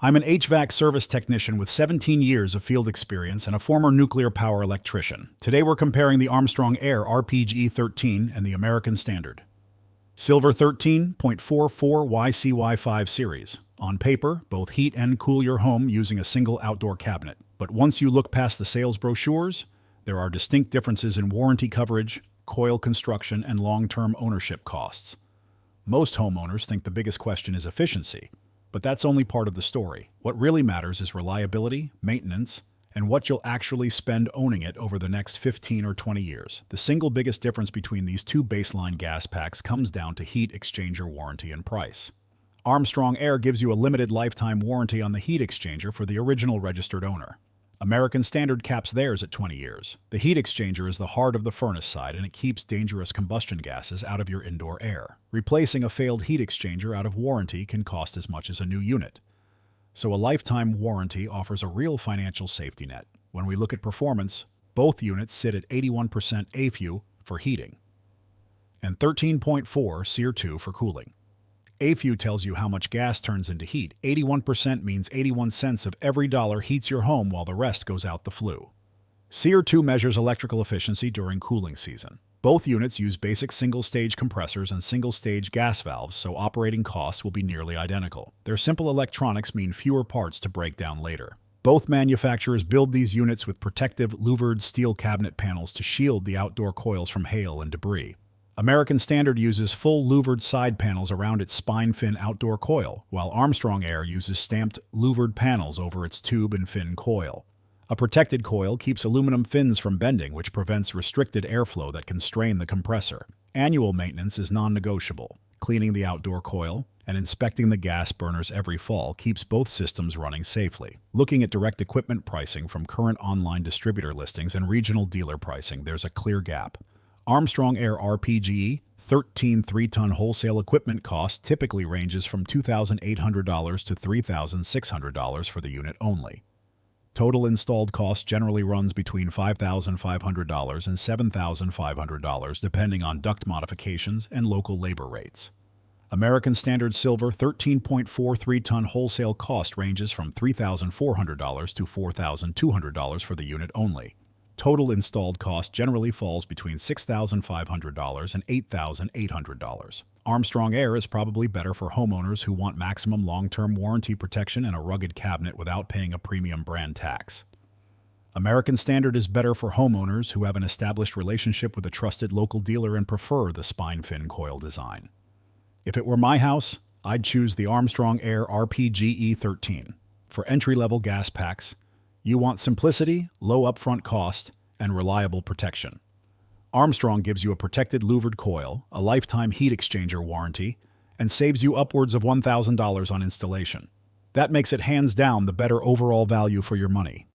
I'm an HVAC service technician with 17 years of field experience and a former nuclear power electrician. Today we're comparing the Armstrong Air RPGE13 and the American Standard Silver 13.44 YCY5 series. On paper, both heat and cool your home using a single outdoor cabinet. But once you look past the sales brochures, there are distinct differences in warranty coverage, coil construction, and long-term ownership costs. Most homeowners think the biggest question is efficiency, but that's only part of the story. What really matters is reliability, maintenance, and what you'll actually spend owning it over the next 15 or 20 years. The single biggest difference between these two baseline gas packs comes down to heat exchanger warranty and price. Armstrong Air gives you a limited lifetime warranty on the heat exchanger for the original registered owner. American Standard caps theirs at 20 years. The heat exchanger is the heart of the furnace side, and it keeps dangerous combustion gases out of your indoor air. Replacing a failed heat exchanger out of warranty can cost as much as a new unit. So a lifetime warranty offers a real financial safety net. When we look at performance, both units sit at 81% AFU for heating and 13.4 SEER2 for cooling. AFU tells you how much gas turns into heat. 81% means 81 cents of every dollar heats your home while the rest goes out the flue. SEER2 measures electrical efficiency during cooling season. Both units use basic single-stage compressors and single-stage gas valves, so operating costs will be nearly identical. Their simple electronics mean fewer parts to break down later. Both manufacturers build these units with protective louvered steel cabinet panels to shield the outdoor coils from hail and debris. American Standard uses full louvered side panels around its spine fin outdoor coil, while Armstrong Air uses stamped louvered panels over its tube and fin coil. A protected coil keeps aluminum fins from bending, which prevents restricted airflow that can strain the compressor. Annual maintenance is non-negotiable. Cleaning the outdoor coil and inspecting the gas burners every fall keeps both systems running safely. Looking at direct equipment pricing from current online distributor listings and regional dealer pricing, there's a clear gap. Armstrong Air RPGE 13 3-ton wholesale equipment cost typically ranges from $2,800 to $3,600 for the unit only. Total installed cost generally runs between $5,500 and $7,500 depending on duct modifications and local labor rates. American Standard Silver 13.43-ton wholesale cost ranges from $3,400 to $4,200 for the unit only. Total installed cost generally falls between $6,500 and $8,800. Armstrong Air is probably better for homeowners who want maximum long-term warranty protection and a rugged cabinet without paying a premium brand tax. American Standard is better for homeowners who have an established relationship with a trusted local dealer and prefer the spine fin coil design. If it were my house, I'd choose the Armstrong Air RPGE13. For entry-level gas packs, you want simplicity, low upfront cost, and reliable protection. Armstrong gives you a protected louvered coil, a lifetime heat exchanger warranty, and saves you upwards of $1,000 on installation. That makes it hands down the better overall value for your money.